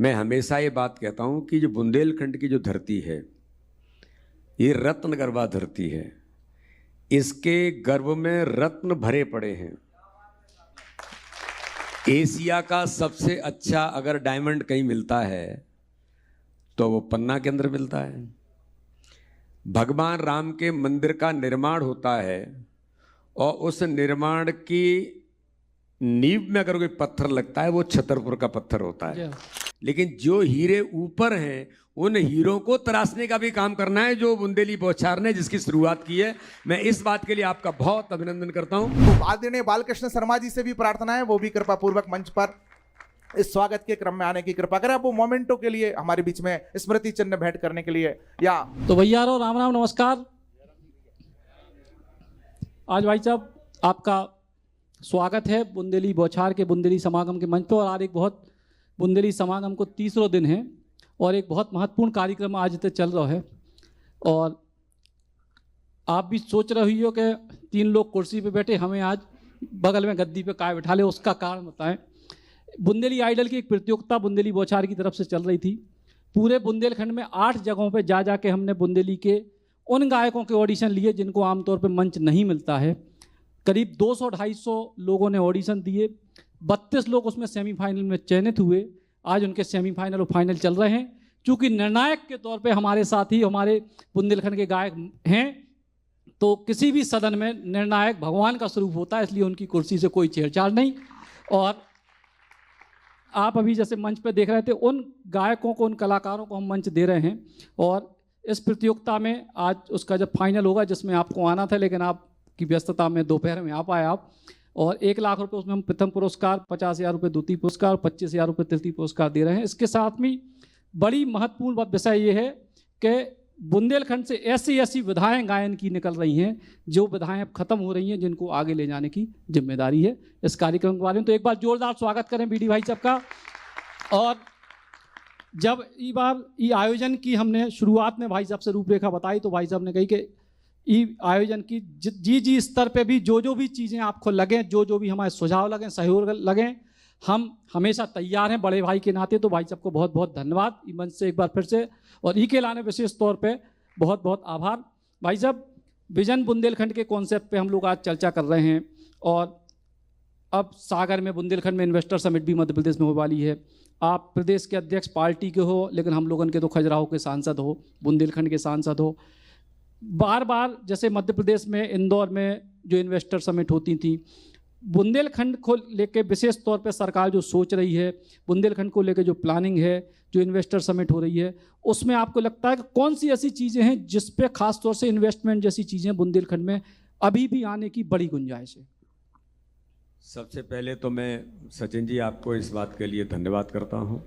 मैं हमेशा ये बात कहता हूं कि जो बुंदेलखंड की जो धरती है, ये रत्न गर्भा धरती है। इसके गर्भ में रत्न भरे पड़े हैं। एशिया का सबसे अच्छा अगर डायमंड कहीं मिलता है तो वो पन्ना के अंदर मिलता है। भगवान राम के मंदिर का निर्माण होता है और उस निर्माण की नींव में अगर कोई पत्थर लगता है वो छतरपुर का पत्थर होता है। लेकिन जो हीरे ऊपर हैं उन हीरों को तराशने का भी काम करना है जो बुंदेली बौछार ने जिसकी शुरुआत की है। मैं इस बात के लिए आपका बहुत अभिनंदन करता हूं। तो आदरणीय बालकृष्ण शर्मा जी से भी प्रार्थना है, वो भी कृपा पूर्वक मंच पर इस स्वागत के क्रम में आने की कृपा करें। वो मोमेंटो के लिए हमारे बीच में स्मृति चिन्ह भेंट करने के लिए या तो भैया राम राम नमस्कार। आज भाई साहब आपका स्वागत है बुंदेली बौछार के बुंदेली समागम के मंच पर। और आज एक बहुत बुंदेली समागम को तीसरा दिन है और एक बहुत महत्वपूर्ण कार्यक्रम आज तक चल रहा है। और आप भी सोच रहे हो कि 3 लोग कुर्सी पे बैठे, हमें आज बगल में गद्दी पे काय बैठा ले, उसका कारण बताएं। बुंदेली आइडल की एक प्रतियोगिता बुंदेली बौछार की तरफ से चल रही थी। पूरे बुंदेलखंड में 8 जगहों पे जा के हमने बुंदेली के उन गायकों के ऑडिशन लिए जिनको आमतौर पे मंच नहीं मिलता है। करीब 200-250 लोगों ने ऑडिशन दिए। 32 लोग उसमें सेमीफाइनल में चयनित हुए। आज उनके सेमीफाइनल और फाइनल चल रहे हैं। चूँकि निर्णायक के तौर पे हमारे साथ ही हमारे बुंदेलखंड के गायक हैं, तो किसी भी सदन में निर्णायक भगवान का स्वरूप होता है, इसलिए उनकी कुर्सी से कोई छेड़छाड़ नहीं। और आप अभी जैसे मंच पे देख रहे थे, उन गायकों को, उन कलाकारों को हम मंच दे रहे हैं। और इस प्रतियोगिता में आज उसका जब फाइनल होगा, जिसमें आपको आना था लेकिन आपकी व्यस्तता में दोपहर में आ पाए आप, और 1 लाख रुपए उसमें हम प्रथम पुरस्कार, 50,000 रुपये द्वितीय पुरस्कार, 25,000 रुपये तृतीय पुरस्कार दे रहे हैं। इसके साथ में बड़ी महत्वपूर्ण विषय ये है कि बुंदेलखंड से ऐसी ऐसी विधाएं गायन की निकल रही हैं जो विधाएं अब खत्म हो रही हैं, जिनको आगे ले जाने की जिम्मेदारी है इस कार्यक्रम के बारे में। तो एक बार जोरदार स्वागत करें बीडी भाई साहब का। और जब ई बार ई आयोजन की हमने शुरुआत में भाई साहब से रूपरेखा बताई, तो भाई साहब ने कही कि ई आयोजन की जी स्तर पे भी जो भी चीज़ें आपको लगें, जो भी हमारे सुझाव लगें, सहयोग लगें, हम हमेशा तैयार हैं बड़े भाई के नाते। तो भाई साहब को बहुत बहुत धन्यवाद ई मंच से एक बार फिर से, और ई के लाने विशेष तौर पे बहुत बहुत आभार। भाई साहब, विजन बुंदेलखंड के कॉन्सेप्ट पे हम लोग आज चर्चा कर रहे हैं। और अब सागर में बुंदेलखंड में इन्वेस्टर समिट भी मध्य प्रदेश में होने वाली है। आप प्रदेश के अध्यक्ष पार्टी के हो, लेकिन हम लोगों के तो खजुराहो के सांसद हो, बुंदेलखंड के सांसद हो। बार बार जैसे मध्य प्रदेश में इंदौर में जो इन्वेस्टर समिट होती थी, बुंदेलखंड को लेके विशेष तौर पे सरकार जो सोच रही है, बुंदेलखंड को लेके जो प्लानिंग है, जो इन्वेस्टर समिट हो रही है, उसमें आपको लगता है कि कौन सी ऐसी चीज़ें हैं जिस पे खास तौर से इन्वेस्टमेंट जैसी चीज़ें बुंदेलखंड में अभी भी आने की बड़ी गुंजाइश है? सबसे पहले तो मैं सचिन जी आपको इस बात के लिए धन्यवाद करता हूं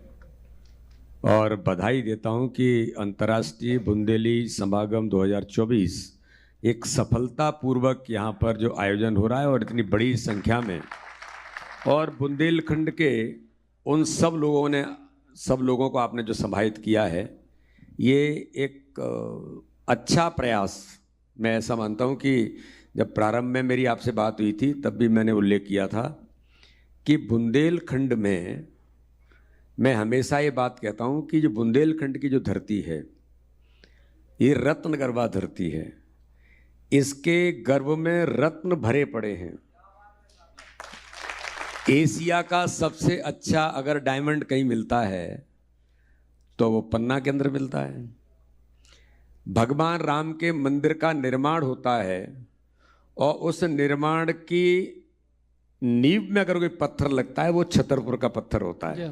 और बधाई देता हूं कि अंतर्राष्ट्रीय बुंदेली समागम 2024 एक सफलतापूर्वक यहाँ पर जो आयोजन हो रहा है और इतनी बड़ी संख्या में, और बुंदेलखंड के उन सब लोगों को आपने जो समाहित किया है, ये एक अच्छा प्रयास। मैं ऐसा मानता हूँ कि जब प्रारंभ में मेरी आपसे बात हुई थी तब भी मैंने उल्लेख किया था कि बुंदेलखंड में, मैं हमेशा ये बात कहता हूँ कि जो बुंदेलखंड की जो धरती है, ये रत्न गर्भा धरती है। इसके गर्भ में रत्न भरे पड़े हैं। एशिया का सबसे अच्छा अगर डायमंड कहीं मिलता है तो वो पन्ना के अंदर मिलता है। भगवान राम के मंदिर का निर्माण होता है और उस निर्माण की नींव में अगर कोई पत्थर लगता है वो छतरपुर का पत्थर होता है।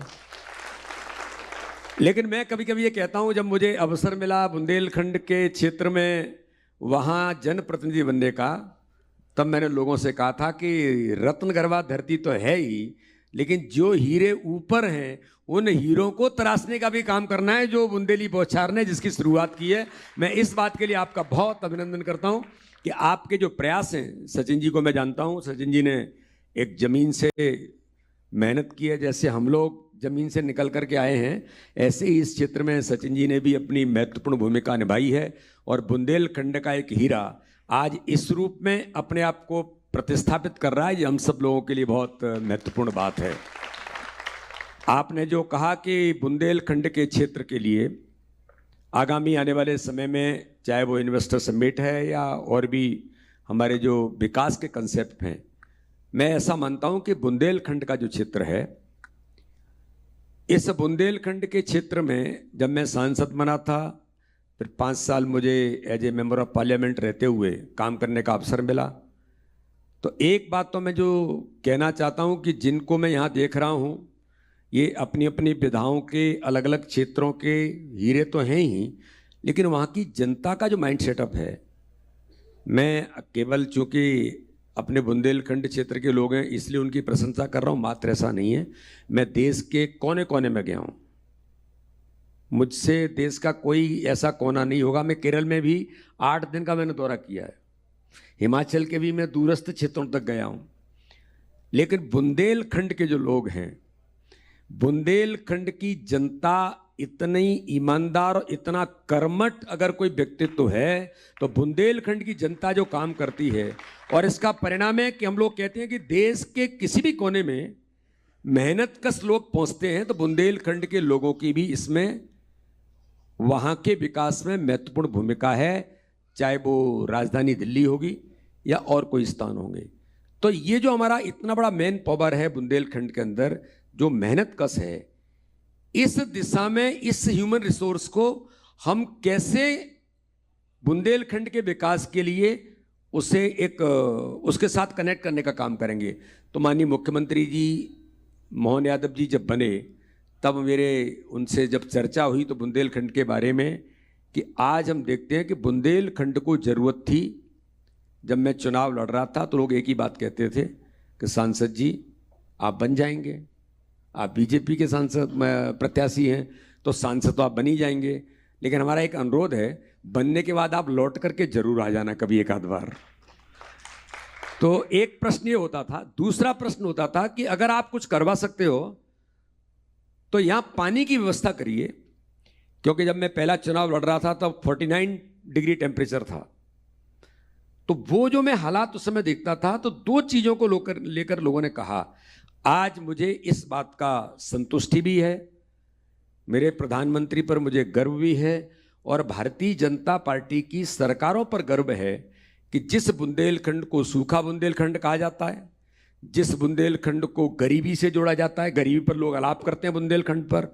लेकिन मैं कभी कभी ये कहता हूँ, जब मुझे अवसर मिला बुंदेलखंड के क्षेत्र में वहाँ जनप्रतिनिधि बनने का, तब मैंने लोगों से कहा था कि रत्न गर्भा धरती तो है ही, लेकिन जो हीरे ऊपर हैं उन हीरों को तराशने का भी काम करना है जो बुंदेली बौछार ने जिसकी शुरुआत की है। मैं इस बात के लिए आपका बहुत अभिनंदन करता हूँ कि आपके जो प्रयास हैं, सचिन जी को मैं जानता हूँ, सचिन जी ने एक ज़मीन से मेहनत की है। जैसे हम लोग ज़मीन से निकल कर के आए हैं, ऐसे ही इस क्षेत्र में सचिन जी ने भी अपनी महत्वपूर्ण भूमिका निभाई है। और बुंदेलखंड का एक हीरा आज इस रूप में अपने आप को प्रतिस्थापित कर रहा है, ये हम सब लोगों के लिए बहुत महत्वपूर्ण बात है। आपने जो कहा कि बुंदेलखंड के क्षेत्र के लिए आगामी आने वाले समय में, चाहे वो इन्वेस्टर समिट है या और भी हमारे जो विकास के कंसेप्ट हैं, मैं ऐसा मानता हूं कि बुंदेलखंड का जो क्षेत्र है, इस बुंदेलखंड के क्षेत्र में जब मैं सांसद बना था, फिर 5 साल मुझे as a member of parliament रहते हुए काम करने का अवसर मिला, तो एक बात तो मैं जो कहना चाहता हूं कि जिनको मैं यहाँ देख रहा हूं, ये अपनी अपनी विधाओं के अलग अलग क्षेत्रों के हीरे तो हैं ही, लेकिन वहाँ की जनता का जो माइंड सेटअप है, मैं केवल चूँकि अपने बुंदेलखंड क्षेत्र के लोग हैं इसलिए उनकी प्रशंसा कर रहा हूँ, मात्र ऐसा नहीं है। मैं देश के कोने कोने में गया हूँ, मुझसे देश का कोई ऐसा कोना नहीं होगा। मैं केरल में भी 8 दिन का मैंने दौरा किया है, हिमाचल के भी मैं दूरस्थ क्षेत्रों तक गया हूँ, लेकिन बुंदेलखंड के जो लोग हैं, बुंदेलखंड की जनता इतनी ईमानदार और इतना कर्मठ अगर कोई व्यक्तित्व है तो बुंदेलखंड की जनता जो काम करती है, और इसका परिणाम है कि हम लोग कहते हैं कि देश के किसी भी कोने में मेहनतकश लोग पहुंचते हैं तो बुंदेलखंड के लोगों की भी इसमें वहाँ के विकास में महत्वपूर्ण भूमिका है, चाहे वो राजधानी दिल्ली होगी या और कोई स्थान होंगे। तो ये जो हमारा इतना बड़ा मेन पावर है बुंदेलखंड के अंदर, जो मेहनत कश है, इस दिशा में इस ह्यूमन रिसोर्स को हम कैसे बुंदेलखंड के विकास के लिए उसे एक उसके साथ कनेक्ट करने का काम करेंगे। तो माननीय मुख्यमंत्री जी मोहन यादव जी जब बने, तब मेरे उनसे जब चर्चा हुई तो बुंदेलखंड के बारे में, कि आज हम देखते हैं कि बुंदेलखंड को ज़रूरत थी। जब मैं चुनाव लड़ रहा था तो लोग एक ही बात कहते थे कि सांसद जी आप बन जाएंगे, आप बीजेपी के सांसद प्रत्याशी हैं तो सांसद तो आप बन ही जाएंगे, लेकिन हमारा एक अनुरोध है, बनने के बाद आप लौट करके जरूर आ जाना कभी एक आध बार। तो एक प्रश्न ये होता था। दूसरा प्रश्न होता था कि अगर आप कुछ करवा सकते हो तो यहाँ पानी की व्यवस्था करिए, क्योंकि जब मैं पहला चुनाव लड़ रहा था तब 49 डिग्री टेम्परेचर था। तो वो जो मैं हालात उस समय देखता था, तो 2 चीज़ों को लेकर लोगों ने कहा। आज मुझे इस बात का संतुष्टि भी है, मेरे प्रधानमंत्री पर मुझे गर्व भी है, और भारतीय जनता पार्टी की सरकारों पर गर्व है कि जिस बुंदेलखंड को सूखा बुंदेलखंड कहा जाता है, जिस बुंदेलखंड को गरीबी से जोड़ा जाता है, गरीबी पर लोग आलाप करते हैं बुंदेलखंड पर,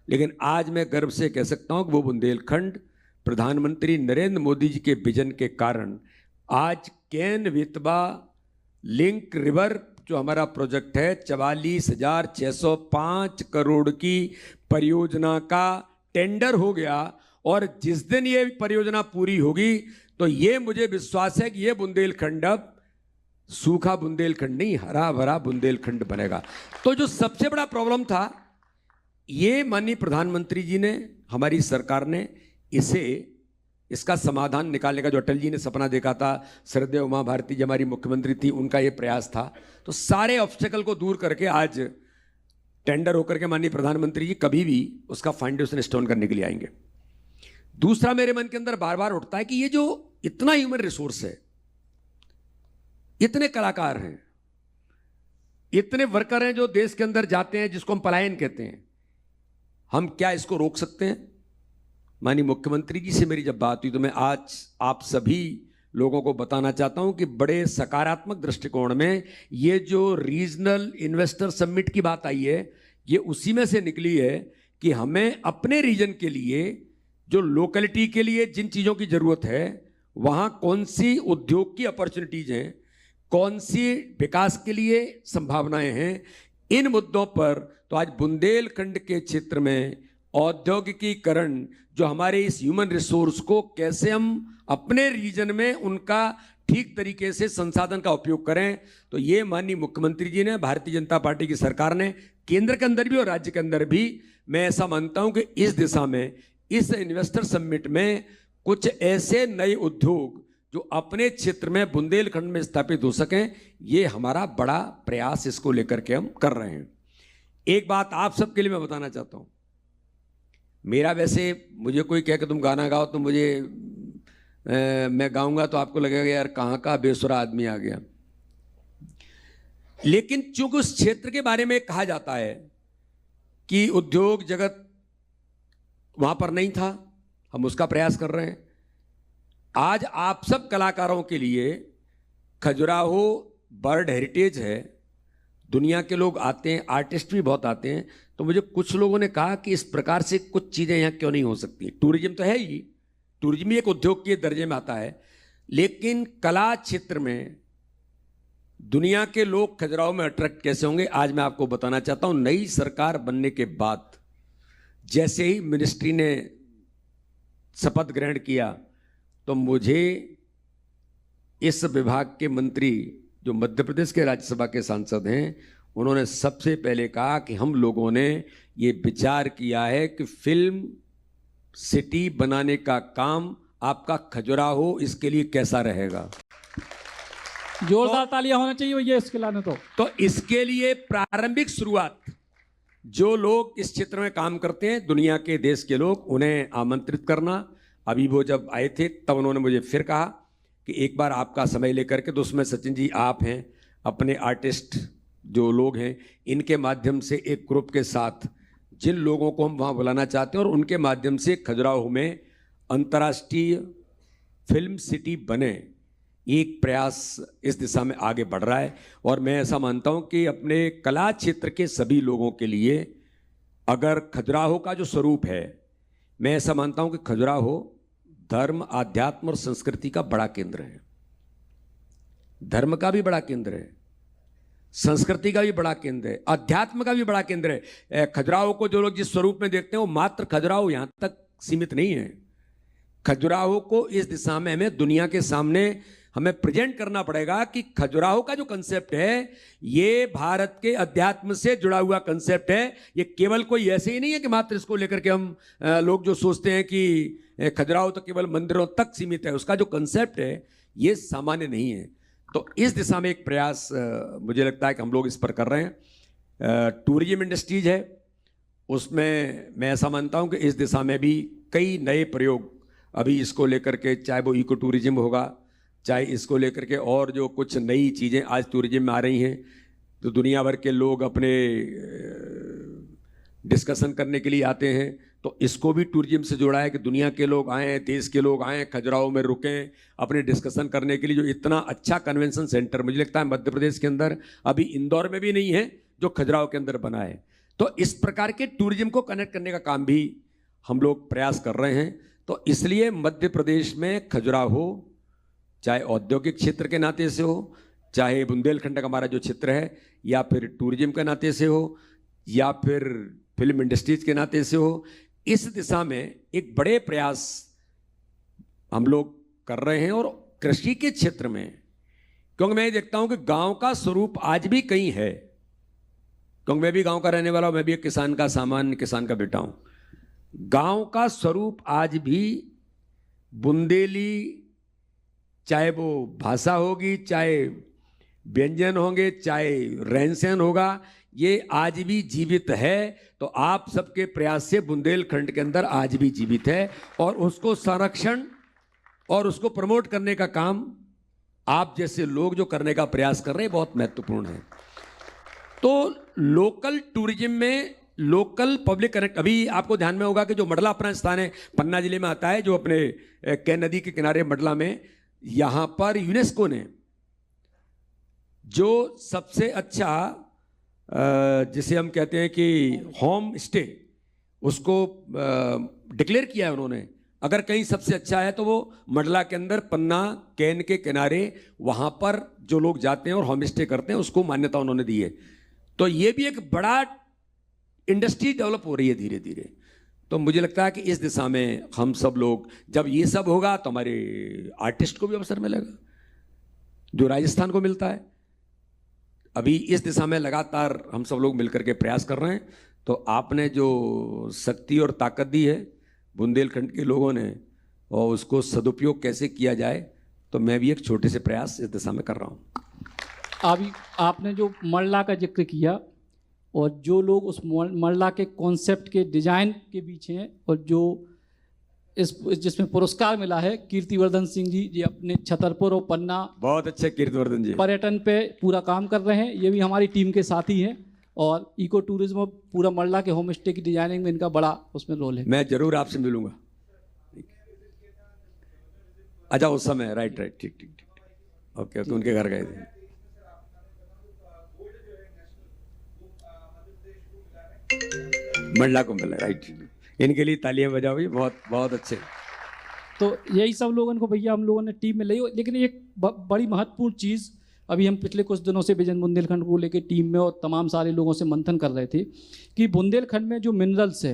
लेकिन आज मैं गर्व से कह सकता हूं कि वो बुंदेलखंड प्रधानमंत्री नरेंद्र मोदी जी के विजन के कारण आज केन बेतवा लिंक रिवर जो हमारा प्रोजेक्ट है, 44,605 करोड़ की परियोजना का टेंडर हो गया, और जिस दिन ये परियोजना पूरी होगी तो ये मुझे विश्वास है कि ये बुंदेलखंड अब सूखा बुंदेलखंड नहीं, हरा भरा बुंदेलखंड बनेगा। तो जो सबसे बड़ा प्रॉब्लम था, ये माननीय प्रधानमंत्री जी ने, हमारी सरकार ने इसका समाधान निकालने का, जो अटल जी ने सपना देखा था, श्रद्धेय उमा भारती जी हमारी मुख्यमंत्री थी, उनका ये प्रयास था। तो सारे ऑब्स्टेकल को दूर करके आज टेंडर होकर के माननीय प्रधानमंत्री जी कभी भी उसका फाउंडेशन स्टोन करने के लिए आएंगे। दूसरा मेरे मन के अंदर बार बार उठता है कि ये जो इतना ह्यूमन रिसोर्स है, इतने कलाकार हैं, इतने वर्कर हैं जो देश के अंदर जाते हैं, जिसको हम पलायन कहते हैं, हम क्या इसको रोक सकते हैं? माननीय मुख्यमंत्री जी से मेरी जब बात हुई तो मैं आज आप सभी लोगों को बताना चाहता हूं कि बड़े सकारात्मक दृष्टिकोण में ये जो रीजनल इन्वेस्टर समिट की बात आई है, ये उसी में से निकली है कि हमें अपने रीजन के लिए, जो लोकेलिटी के लिए जिन चीज़ों की ज़रूरत है, वहाँ कौन सी उद्योग की अपॉर्चुनिटीज़ हैं, कौन सी विकास के लिए संभावनाएं हैं, इन मुद्दों पर तो आज बुंदेलखंड के क्षेत्र में औद्योगिकीकरण, जो हमारे इस ह्यूमन रिसोर्स को कैसे हम अपने रीजन में उनका ठीक तरीके से संसाधन का उपयोग करें, तो ये माननीय मुख्यमंत्री जी ने, भारतीय जनता पार्टी की सरकार ने, केंद्र के अंदर भी और राज्य के अंदर भी, मैं ऐसा मानता हूं कि इस दिशा में, इस इन्वेस्टर समिट में कुछ ऐसे नए उद्योग जो अपने क्षेत्र में बुंदेलखंड में स्थापित हो सकें, ये हमारा बड़ा प्रयास इसको लेकर के हम कर रहे हैं। एक बात आप सबके लिए मैं बताना चाहता हूं, मेरा वैसे, मुझे कोई कहे कि तुम गाना गाओ तो मुझे मैं गाऊंगा तो आपको लगेगा यार कहाँ का बेसुरा आदमी आ गया, लेकिन चूंकि उस क्षेत्र के बारे में कहा जाता है कि उद्योग जगत वहाँ पर नहीं था, हम उसका प्रयास कर रहे हैं। आज आप सब कलाकारों के लिए खजुराहो बर्ड हेरिटेज है, दुनिया के लोग आते हैं, आर्टिस्ट भी बहुत आते हैं। तो मुझे कुछ लोगों ने कहा कि इस प्रकार से कुछ चीज़ें यहाँ क्यों नहीं हो सकती। टूरिज्म तो है ही, टूरिज्म ही एक उद्योग के दर्जे में आता है, लेकिन कला क्षेत्र में दुनिया के लोग खजुराहो में अट्रैक्ट कैसे होंगे, आज मैं आपको बताना चाहता हूँ। नई सरकार बनने के बाद जैसे ही मिनिस्ट्री ने शपथ ग्रहण किया, तो मुझे इस विभाग के मंत्री जो मध्य प्रदेश के राज्यसभा के सांसद हैं, उन्होंने सबसे पहले कहा कि हम लोगों ने ये विचार किया है कि फिल्म सिटी बनाने का काम आपका खजुराहो इसके लिए कैसा रहेगा। जोरदार तालियां होना चाहिए ये इसके लाने। तो इसके लिए प्रारंभिक शुरुआत जो लोग इस क्षेत्र में काम करते हैं, दुनिया के देश के लोग, उन्हें आमंत्रित करना। अभी वो जब आए थे तब उन्होंने मुझे फिर कहा कि एक बार आपका समय लेकर के, तो उसमें सचिन जी आप हैं, अपने आर्टिस्ट जो लोग हैं, इनके माध्यम से एक ग्रुप के साथ जिन लोगों को हम वहाँ बुलाना चाहते हैं और उनके माध्यम से खजुराहो में अंतर्राष्ट्रीय फिल्म सिटी बने, एक प्रयास इस दिशा में आगे बढ़ रहा है। और मैं ऐसा मानता हूँ कि अपने कला क्षेत्र के सभी लोगों के लिए अगर खजुराहो का जो स्वरूप है, मैं ऐसा मानता हूँ कि खजुराहो धर्म, आध्यात्म और संस्कृति का बड़ा केंद्र है। धर्म का भी बड़ा केंद्र है, संस्कृति का भी बड़ा केंद्र है, अध्यात्म का भी बड़ा केंद्र है। खजुराहो को जो लोग जिस स्वरूप में देखते हैं, वो मात्र खजुराहो यहाँ तक सीमित नहीं है। खजुराहो को इस दिशा में हमें दुनिया के सामने हमें प्रेजेंट करना पड़ेगा कि खजुराहो का जो कंसेप्ट है, ये भारत के अध्यात्म से जुड़ा हुआ कंसेप्ट है। ये केवल कोई ऐसे ही नहीं है कि मात्र इसको लेकर के हम लोग जो सोचते हैं कि खजुराहो तो केवल मंदिरों तक सीमित है, उसका जो कंसेप्ट है ये सामान्य नहीं है। तो इस दिशा में एक प्रयास मुझे लगता है कि हम लोग इस पर कर रहे हैं। टूरिज्म इंडस्ट्रीज है, उसमें मैं ऐसा मानता हूँ कि इस दिशा में भी कई नए प्रयोग अभी इसको लेकर के, चाहे वो इको टूरिज्म होगा, चाहे इसको लेकर के और जो कुछ नई चीज़ें आज टूरिज्म में आ रही हैं, तो दुनिया भर के लोग अपने डिस्कशन करने के लिए आते हैं। तो इसको भी टूरिज्म से जोड़ा है कि दुनिया के लोग आएँ, देश के लोग आएँ, खजुराहो में रुकें अपने डिस्कशन करने के लिए। जो इतना अच्छा कन्वेंशन सेंटर मुझे लगता है मध्य प्रदेश के अंदर, अभी इंदौर में भी नहीं है, जो खजुराहो के अंदर बना है। तो इस प्रकार के टूरिज्म को कनेक्ट करने का काम भी हम लोग प्रयास कर रहे हैं। तो इसलिए मध्य प्रदेश में खजुराहो, चाहे औद्योगिक क्षेत्र के नाते से हो, चाहे बुंदेलखंड का हमारा जो क्षेत्र है, या फिर टूरिज्म के नाते से हो, या फिर फिल्म इंडस्ट्रीज के नाते से हो, इस दिशा में एक बड़े प्रयास हम लोग कर रहे हैं। और कृषि के क्षेत्र में, क्योंकि मैं ये देखता हूं कि गांव का स्वरूप आज भी कहीं है, क्योंकि मैं भी गांव का रहने वाला हूं, मैं भी एक किसान का, सामान्य किसान का बेटा हूं। गांव का स्वरूप आज भी बुंदेली, चाहे वो भाषा होगी, चाहे व्यंजन होंगे, चाहे रहन सहन होगा, ये आज भी जीवित है। तो आप सबके प्रयास से बुंदेलखंड के अंदर आज भी जीवित है, और उसको संरक्षण और उसको प्रमोट करने का काम आप जैसे लोग जो करने का प्रयास कर रहे हैं बहुत महत्वपूर्ण है। तो लोकल टूरिज्म में लोकल पब्लिक कनेक्ट, अभी आपको ध्यान में होगा कि जो मडला अपना स्थान है, पन्ना जिले में आता है, जो अपने कैन नदी के किनारे मडला में, यहाँ पर यूनेस्को ने जो सबसे अच्छा जिसे हम कहते हैं कि होम स्टे, उसको डिक्लेयर किया है उन्होंने। अगर कहीं सबसे अच्छा है तो वो मडला के अंदर पन्ना कैन के किनारे, वहाँ पर जो लोग जाते हैं और होम स्टे करते हैं, उसको मान्यता उन्होंने दी है। तो ये भी एक बड़ा इंडस्ट्री डेवलप हो रही है धीरे धीरे। तो मुझे लगता है कि इस दिशा में हम सब लोग, जब ये सब होगा तो हमारे आर्टिस्ट को भी अवसर मिलेगा जो राजस्थान को मिलता है। अभी इस दिशा में लगातार हम सब लोग मिलकर के प्रयास कर रहे हैं। तो आपने जो शक्ति और ताकत दी है बुंदेलखंड के लोगों ने, और उसको सदुपयोग कैसे किया जाए, तो मैं भी एक छोटे से प्रयास इस दिशा में कर रहा हूँ। अभी आपने जो मरला का जिक्र किया, और जो लोग उस मरला के कॉन्सेप्ट के डिजाइन के पीछे हैं, और जो इस जिसमें पुरस्कार मिला है, कीर्तिवर्धन सिंह जी, जी अपने छतरपुर और पन्ना, बहुत अच्छे कीर्तिवर्धन जी, पर्यटन पे पूरा काम कर रहे हैं। ये भी हमारी टीम के साथी हैं, और इको टूरिज्म, पूरा मल्ला के होम स्टे की डिजाइनिंग में इनका बड़ा उसमें रोल है। मैं जरूर आपसे मिलूंगा। अच्छा, उस समय राइट राइट, ठीक ठीक ठीक, ओके ओके, उनके घर गए थे। मंडला को मिला, राइट। इनके लिए तालियां बजाओ, ये बहुत बहुत अच्छे। तो यही सब लोगों को भैया हम लोगों ने टीम में ली। लेकिन एक बड़ी महत्वपूर्ण चीज़, अभी हम पिछले कुछ दिनों से विजन बुंदेलखंड को लेकर टीम में और तमाम सारे लोगों से मंथन कर रहे थे कि बुंदेलखंड में जो मिनरल्स है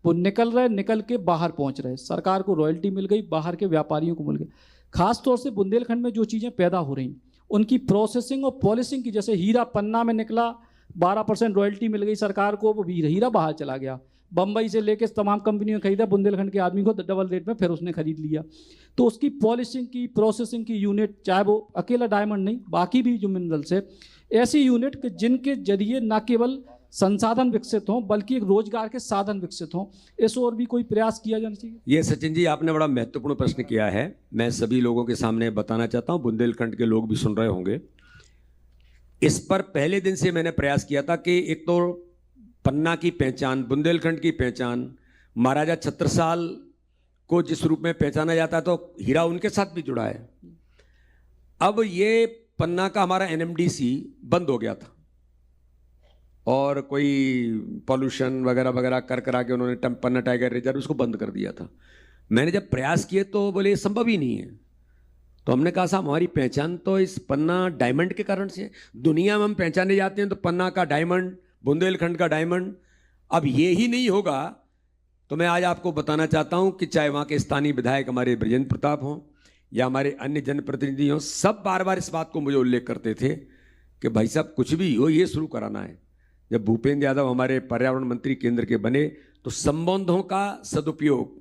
वो निकल के बाहर पहुंच रहे। सरकार को रॉयल्टी मिल गई, बाहर के व्यापारियों को मिल गई। खास तौर से बुंदेलखंड में जो चीज़ें पैदा हो रही उनकी प्रोसेसिंग और पॉलिशिंग की, जैसे हीरा पन्ना में निकला, 12% रॉयल्टी मिल गई सरकार को, वो हीरा बाहर चला गया। बम्बई से लेके तमाम कंपनियों ने खरीदा, बुंदेलखंड के आदमी को डबल रेट में फिर उसने खरीद लिया। तो उसकी पॉलिशिंग की, प्रोसेसिंग की यूनिट, चाहे वो अकेला डायमंड नहीं, बाकी भी जो मिनरल्स है, ऐसी यूनिट के जिनके जरिए न केवल संसाधन विकसित हों बल्कि एक रोजगार के साधन विकसित हों, इस ओर भी कोई प्रयास किया जाना चाहिए। ये सचिन जी, आपने बड़ा महत्वपूर्ण प्रश्न किया है। मैं सभी लोगों के सामने बताना चाहता हूं, बुंदेलखंड के लोग भी सुन रहे होंगे। इस पर पहले दिन से मैंने प्रयास किया था कि एक तो पन्ना की पहचान, बुंदेलखंड की पहचान, महाराजा छत्रसाल को जिस रूप में पहचाना जाता है, तो हीरा उनके साथ भी जुड़ा है। अब ये पन्ना का हमारा एनएमडीसी बंद हो गया था और कोई पॉल्यूशन वगैरह वगैरह कर करा के उन्होंने पन्ना टाइगर रिजर्व उसको बंद कर दिया था। मैंने जब प्रयास किए तो बोले ये संभव ही नहीं है। तो हमने कहा साहब, हमारी पहचान तो इस पन्ना डायमंड के कारण से है। दुनिया में हम पहचाने जाते हैं तो पन्ना का डायमंड, बुंदेलखंड का डायमंड। अब ये ही नहीं होगा तो मैं आज आपको बताना चाहता हूं कि चाहे वहाँ के स्थानीय विधायक हमारे बृजेंद्र प्रताप हों या हमारे अन्य जनप्रतिनिधि हों, सब बार बार इस बात को मुझे उल्लेख करते थे कि भाई साहब कुछ भी हो ये शुरू कराना है। जब भूपेंद्र यादव हमारे पर्यावरण मंत्री केंद्र के बने तो संबंधों का सदुपयोग,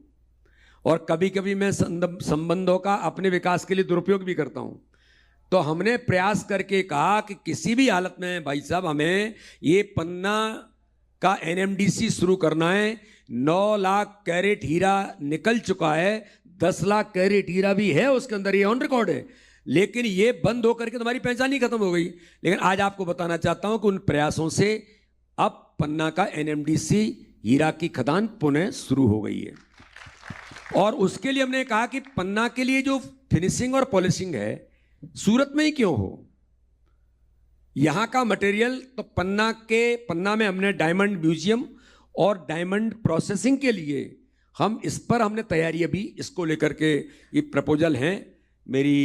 और कभी कभी मैं संबंधों का अपने विकास के लिए दुरुपयोग भी करता हूं, तो हमने प्रयास करके कहा कि किसी भी हालत में भाई साहब हमें ये पन्ना का एनएमडीसी शुरू करना है। 9 लाख कैरेट हीरा निकल चुका है, 10 लाख कैरेट हीरा भी है उसके अंदर, ये ऑन रिकॉर्ड है। लेकिन ये बंद होकर के तुम्हारी पहचान ही खत्म हो गई। लेकिन आज आपको बताना चाहता हूं कि उन प्रयासों से अब पन्ना का एनएमडीसी हीरा की खदान पुनः शुरू हो गई है। और उसके लिए हमने कहा कि पन्ना के लिए जो फिनिशिंग और पॉलिशिंग है सूरत में ही क्यों हो, यहां का मटेरियल। तो पन्ना में हमने डायमंड म्यूजियम और डायमंड प्रोसेसिंग के लिए हमने तैयारी, अभी इसको लेकर के ये प्रपोजल हैं। मेरी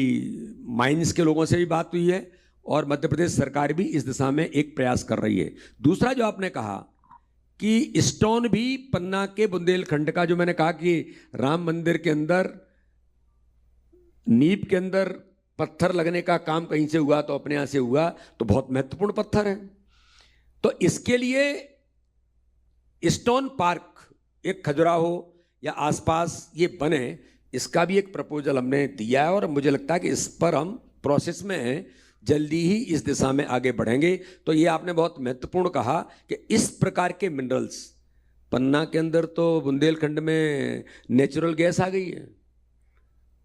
माइंस के लोगों से भी बात हुई है और मध्य प्रदेश सरकार भी इस दिशा में एक प्रयास कर रही है। दूसरा जो आपने कहा कि स्टोन भी पन्ना के बुंदेलखंड का, जो मैंने कहा कि राम मंदिर के अंदर नींव के अंदर पत्थर लगने का काम कहीं से हुआ तो अपने यहां से हुआ, तो बहुत महत्वपूर्ण पत्थर है। तो इसके लिए स्टोन पार्क एक खजुराहो या आसपास ये बने, इसका भी एक प्रपोजल हमने दिया है और मुझे लगता है कि इस पर हम प्रोसेस में हैं, जल्दी ही इस दिशा में आगे बढ़ेंगे। तो ये आपने बहुत महत्वपूर्ण कहा कि इस प्रकार के मिनरल्स पन्ना के अंदर, तो बुंदेलखंड में नेचुरल गैस आ गई है।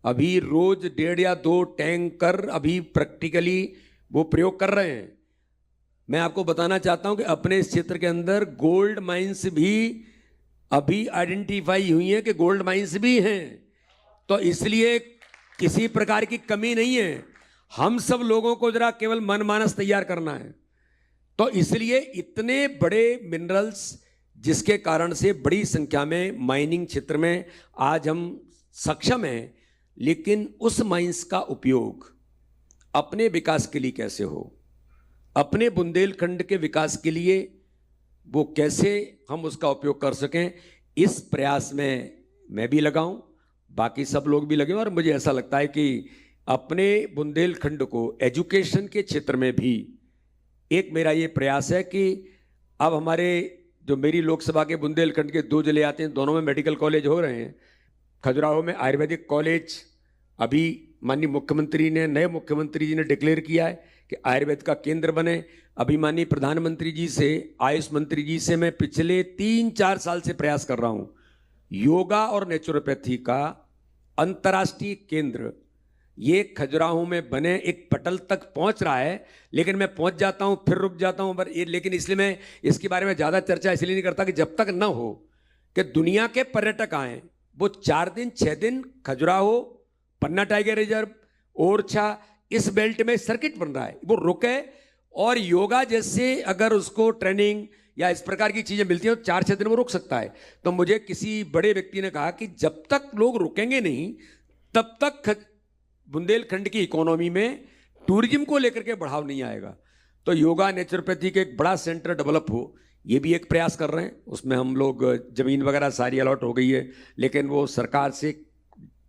अभी रोज 1.5 या 2 टैंकर अभी प्रैक्टिकली वो प्रयोग कर रहे हैं। मैं आपको बताना चाहता हूं कि अपने इस क्षेत्र के अंदर गोल्ड माइंस भी अभी आइडेंटिफाई हुई है कि गोल्ड माइंस भी हैं। तो इसलिए किसी प्रकार की कमी नहीं है। हम सब लोगों को जरा केवल मनमानस तैयार करना है। तो इसलिए इतने बड़े मिनरल्स जिसके कारण से बड़ी संख्या में माइनिंग क्षेत्र में आज हम सक्षम हैं, लेकिन उस माइंस का उपयोग अपने विकास के लिए कैसे हो, अपने बुंदेलखंड के विकास के लिए वो कैसे हम उसका उपयोग कर सकें, इस प्रयास में मैं भी लगाऊं, बाकी सब लोग भी लगे। और मुझे ऐसा लगता है कि अपने बुंदेलखंड को एजुकेशन के क्षेत्र में भी एक मेरा ये प्रयास है कि अब हमारे जो मेरी लोकसभा के बुंदेलखंड के 2 जिले आते हैं, दोनों में मेडिकल कॉलेज हो रहे हैं। खजुराहो में आयुर्वेदिक कॉलेज अभी माननीय मुख्यमंत्री ने, नए मुख्यमंत्री जी ने डिक्लेयर किया है कि आयुर्वेद का केंद्र बने। अभी माननीय प्रधानमंत्री जी से, आयुष मंत्री जी से मैं पिछले 3-4 साल से प्रयास कर रहा हूं, योगा और नेचुरोपैथी का अंतर्राष्ट्रीय केंद्र ये खजुराहो में बने एक पटल तक पहुंच रहा है, लेकिन मैं पहुंच जाता हूं फिर रुक जाता हूं। लेकिन इसलिए मैं इसके बारे में ज़्यादा चर्चा इसलिए नहीं करता कि जब तक न हो कि दुनिया के पर्यटक आए, वो 4 दिन 6 दिन खजुराहो, पन्ना टाइगर रिजर्व, ओरछा, इस बेल्ट में सर्किट बन रहा है, वो रुके। और योगा जैसे अगर उसको ट्रेनिंग या इस प्रकार की चीज़ें मिलती हैं तो 4-6 दिन वो रुक सकता है। तो मुझे किसी बड़े व्यक्ति ने कहा कि जब तक लोग रुकेंगे नहीं तब तक बुंदेलखंड की इकोनॉमी में टूरिज्म को लेकर के बढ़ाव नहीं आएगा। तो योगा नेचुरोपैथी के एक बड़ा सेंटर डेवलप हो, ये भी एक प्रयास कर रहे हैं। उसमें हम लोग ज़मीन वगैरह सारी अलॉट हो गई है, लेकिन वो सरकार से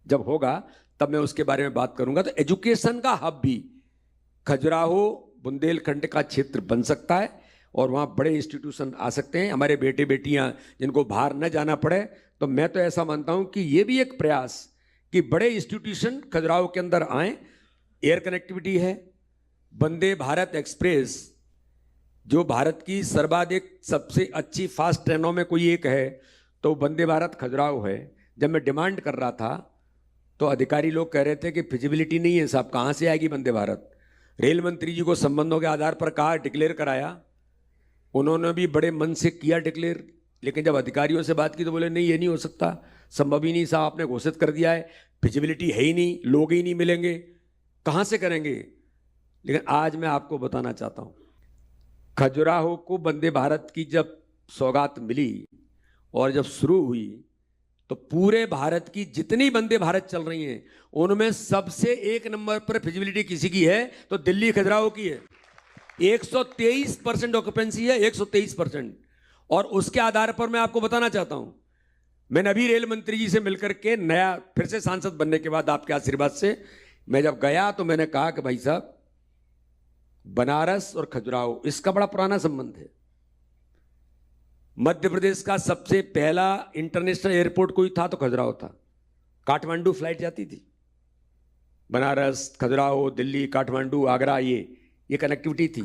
जब होगा तब मैं उसके बारे में बात करूंगा। तो एजुकेशन का हब भी खजुराहो बुंदेलखंड का क्षेत्र बन सकता है और वहाँ बड़े इंस्टीट्यूशन आ सकते हैं, हमारे बेटे बेटियाँ जिनको बाहर न जाना पड़े। तो मैं तो ऐसा मानता हूँ कि ये भी एक प्रयास कि बड़े इंस्टीट्यूशन खजुराहो के अंदर आएँ। एयर कनेक्टिविटी है, वंदे भारत एक्सप्रेस जो भारत की सर्वाधिक सबसे अच्छी फास्ट ट्रेनों में कोई एक है, तो वंदे भारत खजुराहो है। जब मैं डिमांड कर रहा था तो अधिकारी लोग कह रहे थे कि फिजिबिलिटी नहीं है साहब, कहाँ से आएगी वंदे भारत। रेल मंत्री जी को संबंधों के आधार पर कहा, डिक्लेयर कराया, उन्होंने भी बड़े मन से किया डिक्लेयर, लेकिन जब अधिकारियों से बात की तो बोले नहीं ये नहीं हो सकता, संभव ही नहीं साहब, आपने घोषित कर दिया है, फिजिबिलिटी है ही नहीं, लोग ही नहीं मिलेंगे, कहाँ से करेंगे। लेकिन आज मैं आपको बताना चाहता हूँ, खजुराहो को वंदे भारत की जब सौगात मिली और जब शुरू हुई तो पूरे भारत की जितनी वंदे भारत चल रही हैं उनमें सबसे 1 नंबर पर फिजिबिलिटी किसी की है तो दिल्ली खजुराहो की है। 123% ऑक्यूपेंसी है, 123%। और उसके आधार पर मैं आपको बताना चाहता हूं, मैंने अभी रेल मंत्री जी से मिलकर के नया फिर से सांसद बनने के बाद आपके आशीर्वाद से मैं जब गया तो मैंने कहा कि भाई साहब बनारस और खजुराहो इसका बड़ा पुराना संबंध है। मध्य प्रदेश का सबसे पहला इंटरनेशनल एयरपोर्ट कोई था तो खजुराहो था, काठमांडू फ्लाइट जाती थी, बनारस खजुराहो दिल्ली काठमांडू आगरा, ये कनेक्टिविटी थी।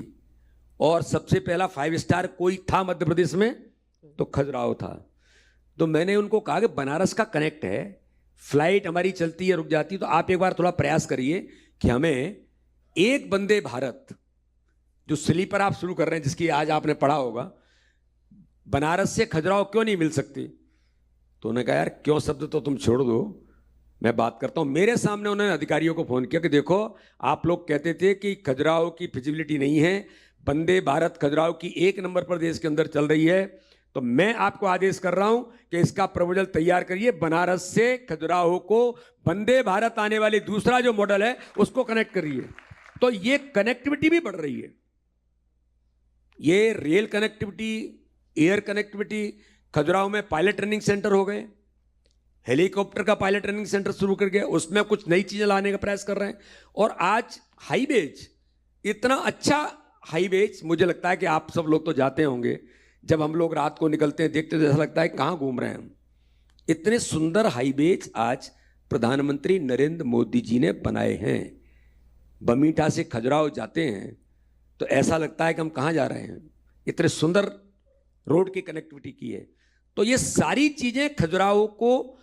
और सबसे पहला 5 स्टार कोई था मध्य प्रदेश में तो खजुराहो था। तो मैंने उनको कहा कि बनारस का कनेक्ट है, फ्लाइट हमारी चलती है रुक जाती है, तो आप एक बार थोड़ा प्रयास करिए कि हमें एक वंदे भारत जो स्लीपर आप शुरू कर रहे हैं जिसकी आज आपने पढ़ा होगा, बनारस से खजुराहो क्यों नहीं मिल सकती। तो उन्होंने कहा यार क्यों शब्द तो तुम छोड़ दो, मैं बात करता हूं। मेरे सामने उन्होंने अधिकारियों को फोन किया कि देखो आप लोग कहते थे कि खजुराहो की फिजिबिलिटी नहीं है, वंदे भारत खजुराहो की 1 नंबर पर देश के अंदर चल रही है, तो मैं आपको आदेश कर रहा हूं कि इसका प्रपोजल तैयार करिए, बनारस से खजुराहो को वंदे भारत आने वाली दूसरा जो मॉडल है उसको कनेक्ट करिए। तो ये कनेक्टिविटी भी बढ़ रही है, ये rail connectivity, air connectivity. Khajuraho में पायलट ट्रेनिंग सेंटर हो गए, हेलीकॉप्टर का पायलट ट्रेनिंग सेंटर शुरू कर गया, उसमें कुछ नई चीजें लाने का प्रयास कर रहे हैं। और आज हाईवेज, इतना अच्छा हाईवेज, मुझे लगता है कि आप सब लोग तो जाते होंगे, जब हम लोग रात को निकलते हैं देखते तो ऐसा लगता है कहाँ घूम रहे हैं हम। इतने सुंदर हाईवेज आज प्रधानमंत्री नरेंद्र मोदी जी ने बनाए हैं। बमीठा से खजुराहो जाते हैं तो ऐसा लगता है कि हम कहाँ जा रहे हैं, इतने सुंदर रोड की कनेक्टिविटी की है। तो ये सारी चीजें खजुराहो को,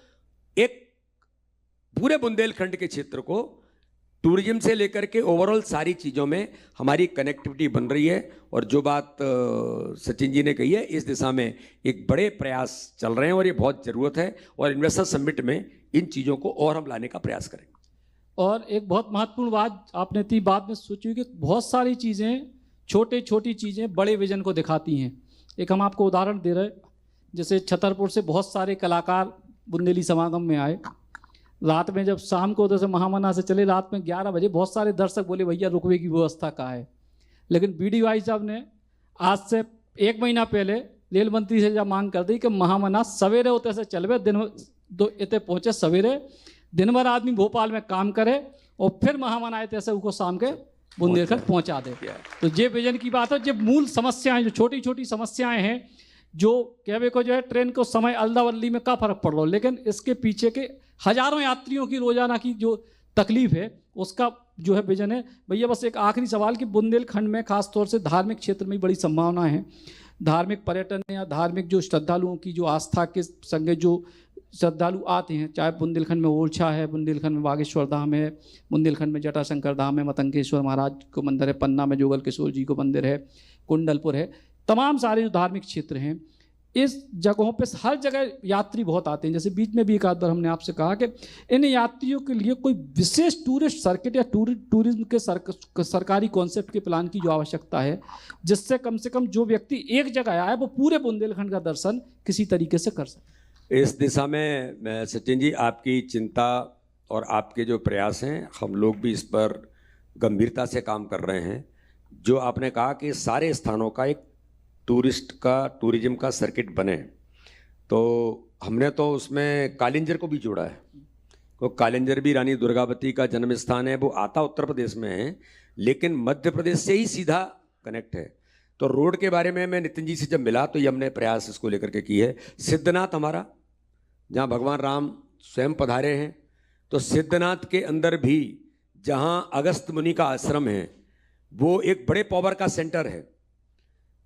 एक पूरे बुंदेलखंड के क्षेत्र को टूरिज्म से लेकर के ओवरऑल सारी चीज़ों में हमारी कनेक्टिविटी बन रही है। और जो बात सचिन जी ने कही है, इस दिशा में एक बड़े प्रयास चल रहे हैं और ये बहुत ज़रूरत है, और इन्वेस्टर समिट में इन चीज़ों को और हम लाने का प्रयास करेंगे। और एक बहुत महत्वपूर्ण बात आपने थी बाद में सोची कि बहुत सारी चीज़ें, छोटी चीज़ें बड़े विजन को दिखाती हैं। एक हम आपको उदाहरण दे रहे, जैसे छतरपुर से बहुत सारे कलाकार बुंदेली समागम में आए, रात में जब शाम को उधर से महामना से चले, रात में 11 बजे बहुत सारे दर्शक बोले भैया रुकवे की व्यवस्था कहाँ है। लेकिन BDY साहब ने आज से 1 महीना पहले रेल मंत्री से जब मांग कर दी कि महामना सवेरे उतर से चलवे, दिन दो इतने पहुँचे सवेरे, दिन भर आदमी भोपाल में काम करे और फिर महामना आए तैसे उसको शाम के बुंदेलखंड पहुँचा दे। तो ये विजन की बात है। जो मूल समस्याएँ, जो छोटी छोटी समस्याएँ हैं, जो कहवे को जो है ट्रेन को समय अल्दा बल्ली में क्या फ़र्क पड़ रहा हो, लेकिन इसके पीछे के हजारों यात्रियों की रोजाना की जो तकलीफ है उसका जो है विजन है। भैया बस एक आखिरी सवाल कि बुंदेलखंड में खासतौर से धार्मिक क्षेत्र में बड़ी संभावना है, धार्मिक पर्यटन या धार्मिक जो श्रद्धालुओं की जो आस्था के संगे जो श्रद्धालु आते हैं, चाहे बुंदेलखंड में ओरछा है, बुंदेलखंड में बागेश्वर धाम है, बुंदेलखंड में जटाशंकर धाम है, मतंगेश्वर महाराज को मंदिर है, पन्ना में जोगल किशोर जी को मंदिर है, कुंडलपुर है, तमाम सारे जो धार्मिक क्षेत्र हैं, इस जगहों पे हर जगह यात्री बहुत आते हैं। जैसे बीच में भी एक आध बार हमने आपसे कहा कि इन यात्रियों के लिए कोई विशेष टूरिस्ट सर्किट या टूरिज्म के सरकारी कॉन्सेप्ट के प्लान की जो आवश्यकता है, जिससे कम से कम जो व्यक्ति एक जगह आया वो पूरे बुंदेलखंड का दर्शन किसी तरीके से कर सके। इस दिशा में सचिन जी, आपकी चिंता और आपके जो प्रयास हैं, हम लोग भी इस पर गंभीरता से काम कर रहे हैं। जो आपने कहा कि सारे स्थानों का एक टूरिज्म का सर्किट बने, तो हमने तो उसमें कालिंजर को भी जोड़ा है। तो कालिंजर भी रानी दुर्गावती का जन्म स्थान है, वो आता उत्तर प्रदेश में है लेकिन मध्य प्रदेश से ही सीधा कनेक्ट है। तो रोड के बारे में मैं नितिन जी से जब मिला तो ये हमने प्रयास इसको लेकर के की है। सिद्धनाथ हमारा, जहाँ भगवान राम स्वयं पधारे हैं, तो सिद्धनाथ के अंदर भी जहाँ अगस्त मुनि का आश्रम है, वो एक बड़े पावर का सेंटर है।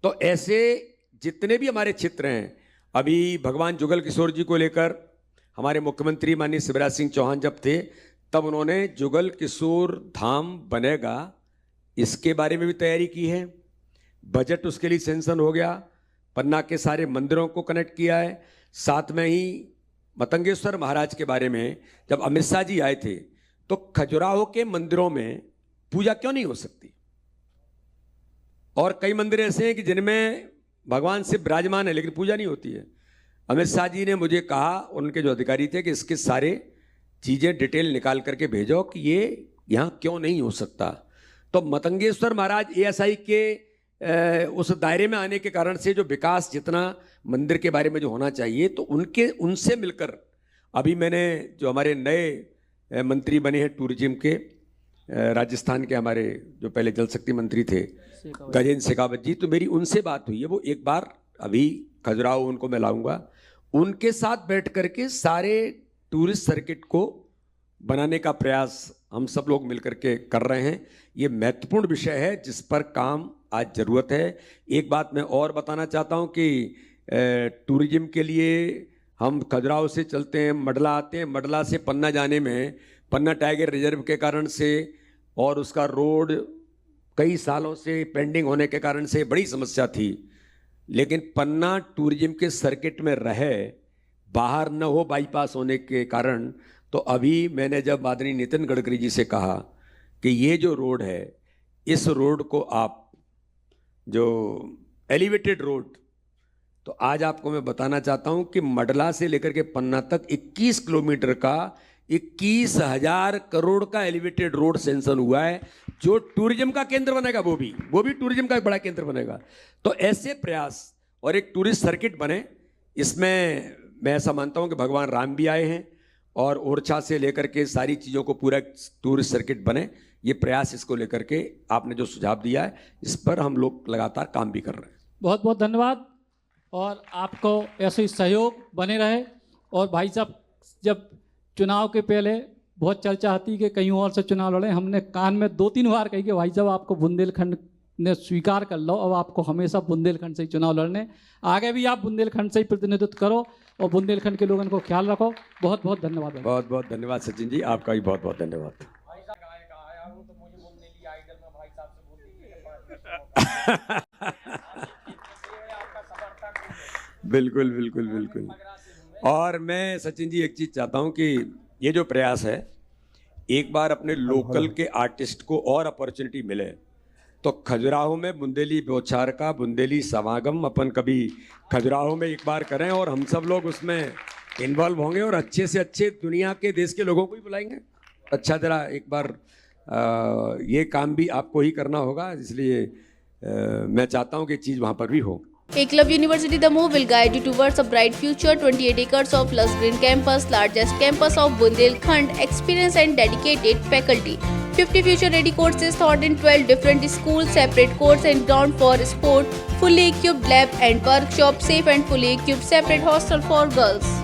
तो ऐसे जितने भी हमारे क्षेत्र हैं, अभी भगवान जुगल किशोर जी को लेकर हमारे मुख्यमंत्री माननीय शिवराज सिंह चौहान जब थे, तब उन्होंने जुगल किशोर धाम बनेगा इसके बारे में भी तैयारी की है। बजट उसके लिए सेंक्शन हो गया, पन्ना के सारे मंदिरों को कनेक्ट किया है। साथ में ही मतंगेश्वर महाराज के बारे में जब अमित शाह जी आए थे, तो खजुराहो के मंदिरों में पूजा क्यों नहीं हो सकती, और कई मंदिर ऐसे हैं कि जिनमें भगवान शिव विराजमान है लेकिन पूजा नहीं होती है। अमित शाह जी ने मुझे कहा, उनके जो अधिकारी थे, कि इसके सारे चीज़ें डिटेल निकाल करके भेजो कि ये यहाँ क्यों नहीं हो सकता। तो मतंगेश्वर महाराज ASI के उस दायरे में आने के कारण से जो विकास जितना मंदिर के बारे में जो होना चाहिए, तो उनसे मिलकर अभी मैंने जो हमारे नए मंत्री बने हैं टूरिज्म के, राजस्थान के हमारे जो पहले जल शक्ति मंत्री थे गजेंद्र शेखावत जी, तो मेरी उनसे बात हुई है। वो एक बार अभी खजुराहो उनको मैं लाऊंगा, उनके साथ बैठ करके सारे टूरिस्ट सर्किट को बनाने का प्रयास हम सब लोग मिलकर के कर रहे हैं। ये महत्वपूर्ण विषय है जिस पर काम आज ज़रूरत है। एक बात मैं और बताना चाहता हूँ कि टूरिज्म के लिए हम खजुराहो से चलते हैं, मंडला आते हैं, मंडला से पन्ना जाने में पन्ना टाइगर रिजर्व के कारण से और उसका रोड कई सालों से पेंडिंग होने के कारण से बड़ी समस्या थी, लेकिन पन्ना टूरिज्म के सर्किट में रहे, बाहर न हो बाईपास होने के कारण। तो अभी मैंने जब आदरणीय नितिन गडकरी जी से कहा कि ये जो रोड है, इस रोड को आप जो एलिवेटेड रोड, तो आज आपको मैं बताना चाहता हूं कि मंडला से लेकर के पन्ना तक 21 किलोमीटर का 21,000 करोड़ का एलिवेटेड रोड सेंक्शन हुआ है, जो टूरिज्म का केंद्र बनेगा। वो भी टूरिज्म का एक बड़ा केंद्र बनेगा। तो ऐसे प्रयास और एक टूरिस्ट सर्किट बने, इसमें मैं ऐसा मानता हूं कि भगवान राम भी आए हैं, और ओरछा से लेकर के सारी चीज़ों को पूरा टूरिस्ट सर्किट बने, ये प्रयास इसको लेकर के आपने जो सुझाव दिया है, इस पर हम लोग लगातार काम भी कर रहे हैं। बहुत बहुत धन्यवाद, और आपको ऐसे ही सहयोग बने रहे। और भाई साहब, जब चुनाव के पहले बहुत चर्चा आती कि कहीं और से चुनाव लड़े, हमने कान में 2-3 बार कही कि भाई साहब आपको बुंदेलखंड ने स्वीकार कर लो, अब आपको हमेशा बुंदेलखंड से ही चुनाव लड़ने, आगे भी आप बुंदेलखंड से ही प्रतिनिधित्व करो और बुंदेलखंड के लोगों को ख्याल रखो। बहुत बहुत धन्यवाद। बहुत बहुत धन्यवाद सचिन जी, आपका भी बहुत बहुत धन्यवाद। बिल्कुल बिल्कुल बिल्कुल। और मैं सचिन जी एक चीज़ चाहता हूं कि ये जो प्रयास है, एक बार अपने लोकल के आर्टिस्ट को और अपॉर्चुनिटी मिले, तो खजुराहो में बुंदेली बौछार का बुंदेली समागम अपन कभी खजुराहो में एक बार करें, और हम सब लोग उसमें इन्वॉल्व होंगे और अच्छे से अच्छे दुनिया के देश के लोगों को भी बुलाएंगे। अच्छा, जरा एक बार ये काम भी आपको ही करना होगा, इसलिए मैं चाहता हूँ कि चीज़ वहाँ पर भी हो। Eklavya University Damoh will guide you towards a bright future. 28 acres of lush green campus, largest campus of Bundelkhand, experienced and dedicated faculty. 50 future-ready courses taught in 12 different schools, separate courts and ground for sport, fully equipped lab and workshop, safe and fully equipped separate hostel for girls.